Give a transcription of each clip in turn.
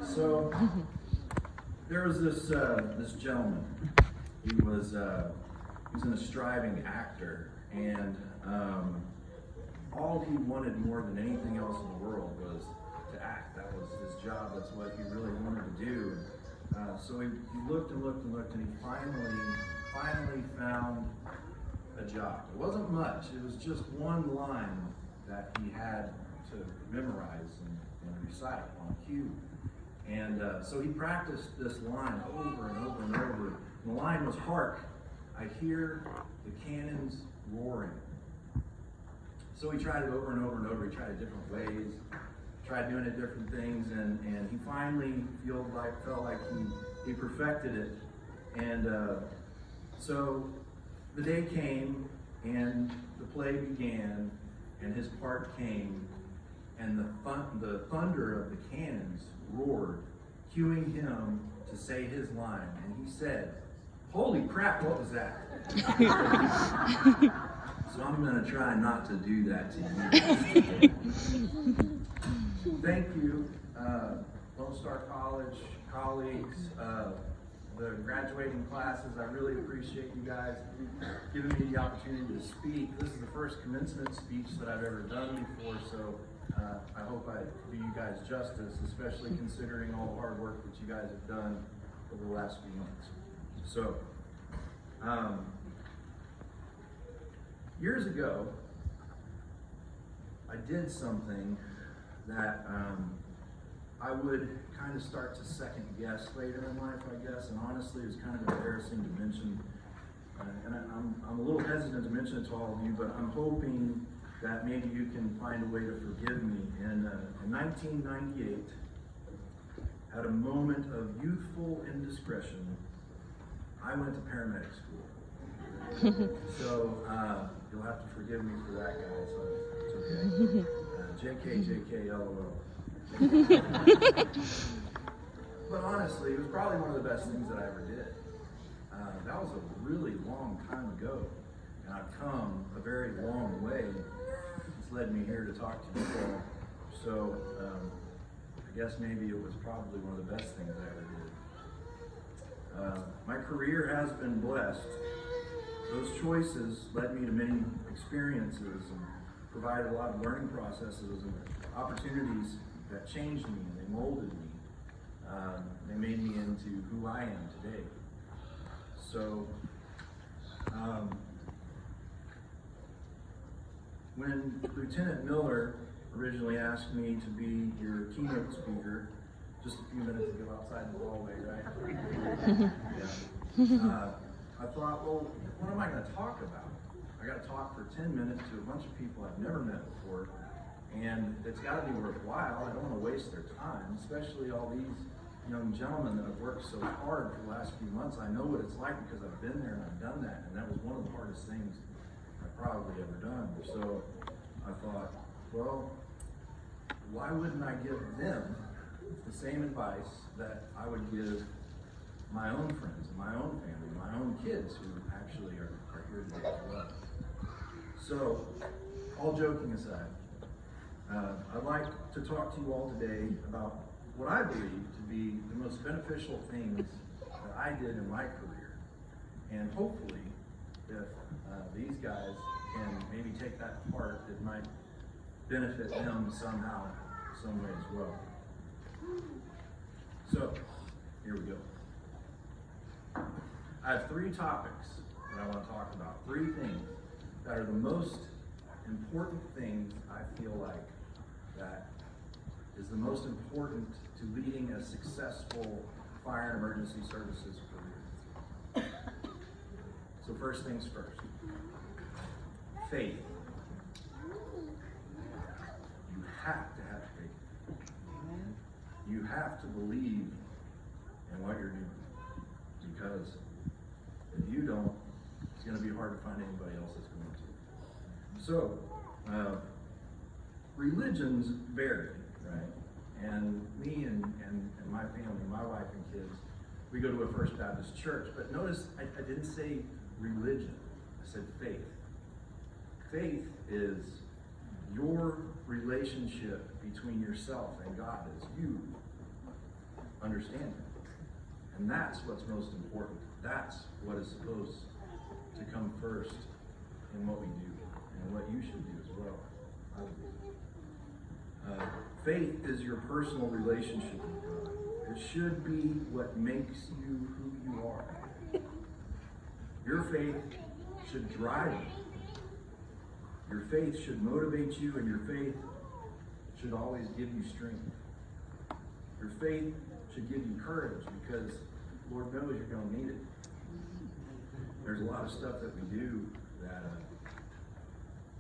So there was this gentleman. He was an aspiring actor, and all he wanted more than anything else in the world was to act. That was his job. That's what he really wanted to do. So he looked and looked and looked, and he finally found a job. It wasn't much. It was just one line that he had to memorize and recite on cue. And so he practiced this line over and over and over. And the line was, "Hark, I hear the cannons roaring." So he tried it over and over and over. He tried it different ways, tried doing it different things, and he finally felt like he perfected it. And so the day came, and the play began, and his part came, and the thunder of the cannons roared, cueing him to say his line. And he said, "Holy crap, what was that?" So I'm going to try not to do that to you. Thank you, Lone Star College colleagues, the graduating classes. I really appreciate you guys giving me the opportunity to speak. This is the first commencement speech that I've ever done before, so I hope I do you guys justice, especially considering all the hard work that you guys have done over the last few months. So, years ago, I did something that I would kind of start to second guess later in life, I guess, and honestly it was kind of embarrassing to mention, and I'm a little hesitant to mention it to all of you, but I'm hoping that maybe you can find a way to forgive me. In 1998, at a moment of youthful indiscretion, I went to paramedic school. So you'll have to forgive me for that, guys. So it's okay. JK, LOL. But honestly, it was probably one of the best things that I ever did. That was a really long time ago, and I've come a very long way. It's led me here to talk to you all. So I guess maybe it was probably one of the best things I ever did. My career has been blessed. Those choices led me to many experiences and provided a lot of learning processes and opportunities that changed me and they molded me. They made me into who I am today. So, when Lieutenant Miller originally asked me to be your keynote speaker, just a few minutes to go outside the hallway, right? Yeah. I thought, well, what am I going to talk about? I got to talk for 10 minutes to a bunch of people I've never met before, and it's got to be worthwhile. I don't want to waste their time, especially all these young gentlemen that have worked so hard for the last few months. I know what it's like because I've been there and I've done that, and that was one of the hardest things I've probably ever done. So I thought, well, why wouldn't I give them the same advice that I would give my own friends, my own family, my own kids who actually are here today as well. So, all joking aside, I'd like to talk to you all today about what I believe to be the most beneficial things that I did in my career. And hopefully, if these guys can maybe take that to heart, it might benefit them somehow, some way as well. So, here we go. I have 3 topics that I want to talk about. 3 things that are the most important things I feel like that is the most important to leading a successful fire and emergency services career. So first things first. Faith. You have to have faith. You have to believe in what you're doing. Because if you don't, it's going to be hard to find anybody else that's going to. So, religions vary, right? And me and my family, my wife and kids, we go to a First Baptist church. But notice I didn't say religion. I said faith. Faith is your relationship between yourself and God as you understanding. And that's what's most important. That's what is supposed to come first in what we do, and what you should do as well, I believe. Faith is your personal relationship with God. It should be what makes you who you are. Your faith should drive you. Your faith should motivate you, and your faith should always give you strength. Your faith should give you courage, because Lord knows you're going to need it. There's a lot of stuff that we do that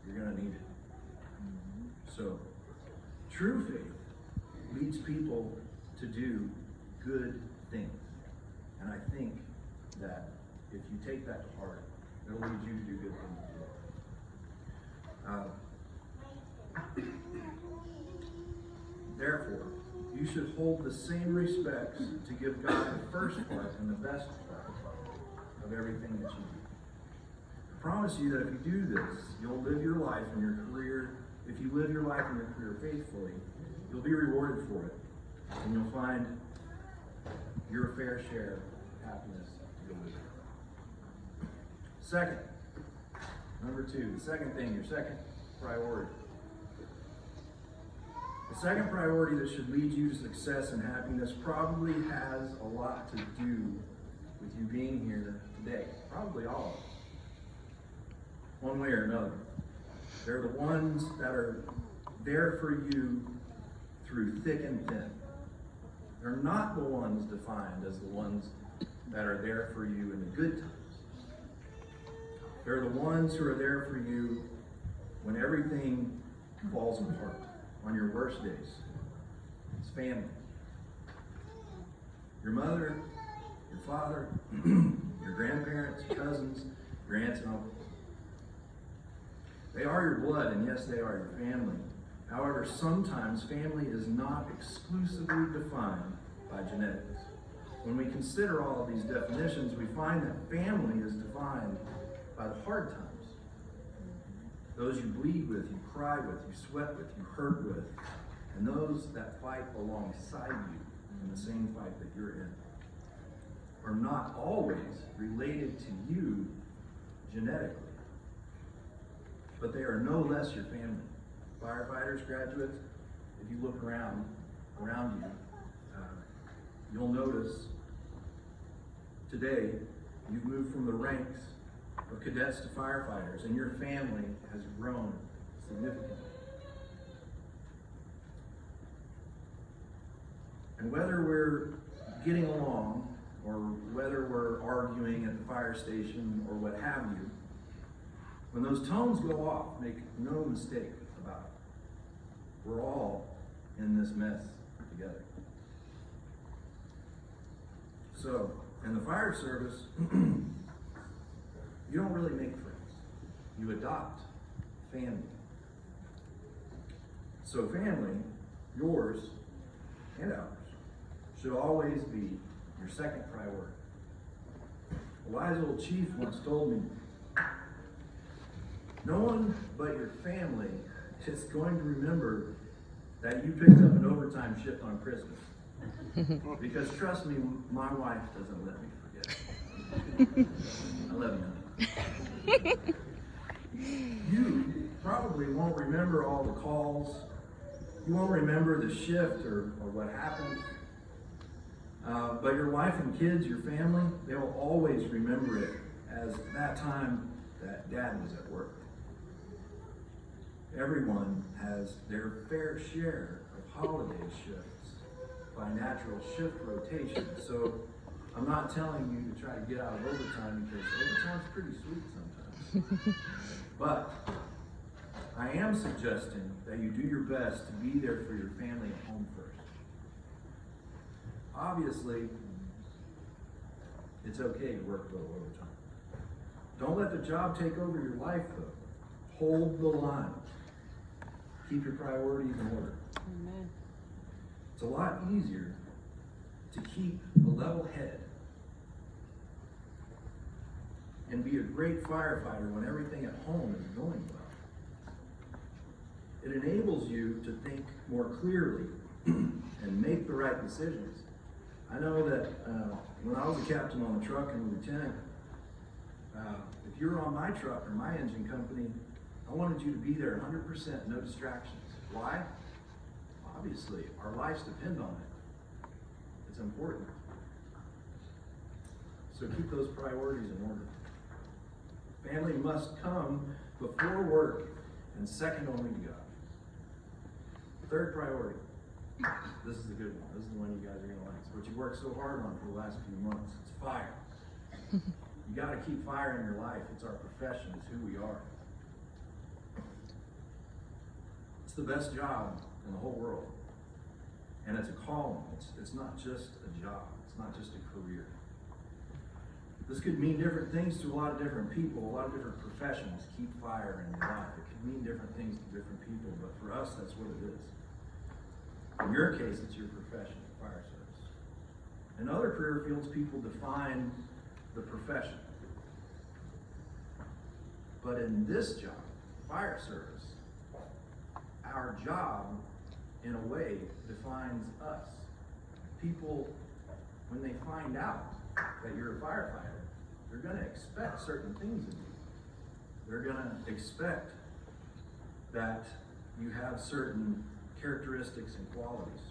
you're going to need it. So, true faith leads people to do good things. And I think that if you take that to heart, it'll lead you to do good things as well. Therefore, you should hold the same respect to give God the first part and the best part of everything that you do. I promise you that if you do this, you'll live your life and your career. If you live your life and your career faithfully, you'll be rewarded for it, and you'll find your fair share of happiness to go with it. Second, number two, the second thing, your second priority. The second priority that should lead you to success and happiness probably has a lot to do with you being here today. Probably all of it. One way or another. They're the ones that are there for you through thick and thin. They're not the ones defined as the ones that are there for you in the good times. They're the ones who are there for you when everything falls apart, on your worst days. It's family. Your mother, your father, your grandparents, your cousins, your aunts and uncles. They are your blood, and yes, they are your family. However, sometimes family is not exclusively defined by genetics. When we consider all of these definitions, we find that family is defined by the hard times. Those you bleed with, you cry with, you sweat with, you hurt with, and those that fight alongside you in the same fight that you're in are not always related to you genetically, but they are no less your family. Firefighters, graduates, if you look around you, you'll notice today you've moved from the ranks of cadets to firefighters, and your family has grown significantly. And whether we're getting along, or whether we're arguing at the fire station, or what have you, when those tones go off, make no mistake about it. We're all in this mess together. So, in the fire service, you don't really make friends. You adopt family. So family, yours and ours, should always be your second priority. A wise old chief once told me, no one but your family is going to remember that you picked up an overtime shift on Christmas. Because trust me, my wife doesn't let me forget. I love you. You probably won't remember all the calls. You won't remember the shift or what happened. But your wife and kids, your family, they will always remember it as that time that Dad was at work. Everyone has their fair share of holiday shifts by natural shift rotation. So I'm not telling you to try to get out of overtime, because overtime's pretty sweet sometimes. But I am suggesting that you do your best to be there for your family at home first. Obviously, it's okay to work a little overtime. Don't let the job take over your life, though. Hold the line. Keep your priorities in order. Amen. It's a lot easier to keep a level head and be a great firefighter when everything at home is going well. It enables you to think more clearly and make the right decisions I know that when I was a captain on the truck and a lieutenant, if you were on my truck or my engine company, I wanted you to be there 100%, no distractions. Why? Obviously, our lives depend on it. It's important. So keep those priorities in order. Family must come before work and second only to God. Third priority. This is a good one. This is the one you guys are going to like. It's what you worked so hard on for the last few months. It's fire. You got to keep fire in your life. It's our profession. It's who we are. It's the best job in the whole world. And it's a calling. It's not just a job. It's not just a career. This could mean different things to a lot of different people, a lot of different professions. Keep fire in your life. It could mean different things to different people, but for us, that's what it is. In your case, it's your profession, fire service. In other career fields, people define the profession. But in this job, fire service, our job, in a way, defines us. People, when they find out that you're a firefighter, they're going to expect certain things of you. They're going to expect that you have certain characteristics and qualities.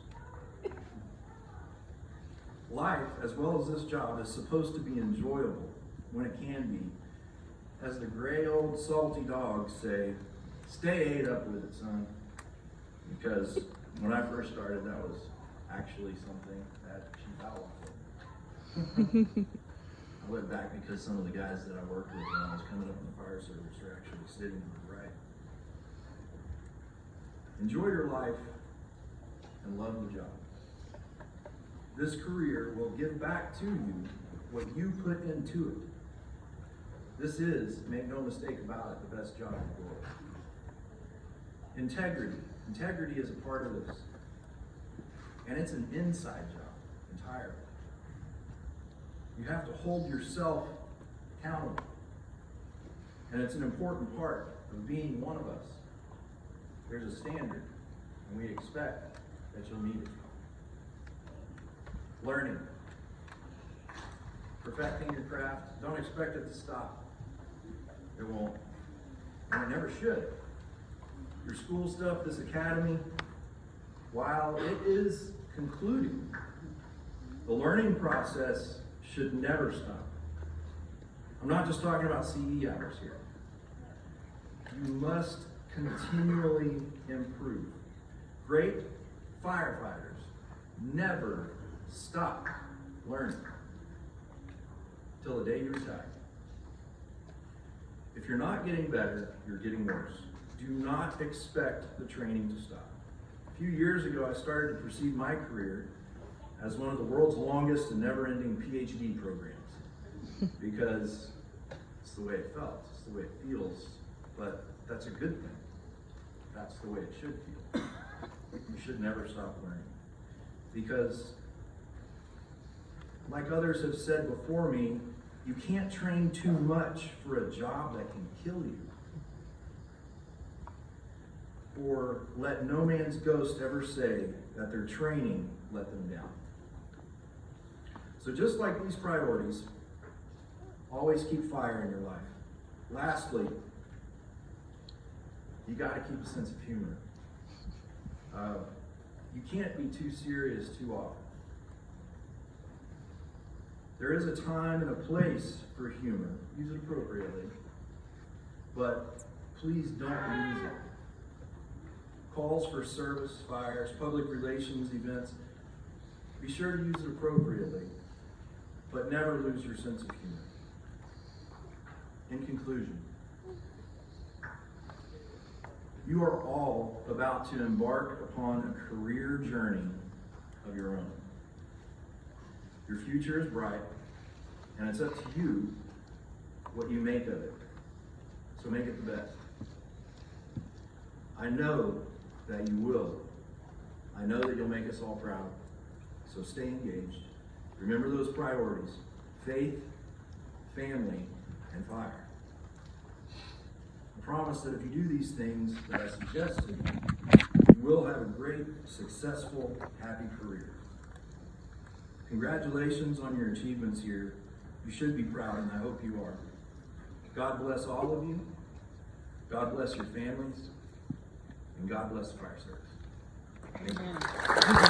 Life, as well as this job, is supposed to be enjoyable when it can be. As the gray old salty dogs say, stay ate up with it, son. Because when I first started, that was actually something that she felt like. I went back because some of the guys that I worked with when I was coming up in the fire service are actually sitting on the right. Enjoy your life and love the job. This career will give back to you what you put into it. This is, make no mistake about it, the best job in the world. Integrity. Integrity is a part of this. And it's an inside job entirely. You have to hold yourself accountable. And it's an important part of being one of us. There's a standard, and we expect that you'll meet it. Learning. Perfecting your craft. Don't expect it to stop. It won't. And it never should. Your school stuff, this academy, while it is concluding, the learning process should never stop. I'm not just talking about CE hours here. You must continually improve. Great firefighters never stop learning till the day you retire. If you're not getting better, you're getting worse. Do not expect the training to stop. A few years ago, I started to proceed my career as one of the world's longest and never-ending PhD programs because it's the way it felt, it's the way it feels, but that's a good thing. That's the way it should feel. You should never stop learning because, like others have said before me, you can't train too much for a job that can kill you. Or let no man's ghost ever say that their training let them down. So just like these priorities, always keep fire in your life. Lastly, you got to keep a sense of humor. You can't be too serious too often. There is a time and a place for humor. Use it appropriately. But please don't lose it. Calls for service, fires, public relations events. Be sure to use it appropriately, but never lose your sense of humor. In conclusion, you are all about to embark upon a career journey of your own. Your future is bright, and it's up to you what you make of it. So make it the best. I know that you will. I know that you'll make us all proud. So stay engaged. Remember those priorities: faith, family, and fire. I promise that if you do these things that I suggested, you will have a great, successful, happy career. Congratulations on your achievements here. You should be proud, and I hope you are. God bless all of you. God bless your families. And God bless the fire service. Amen.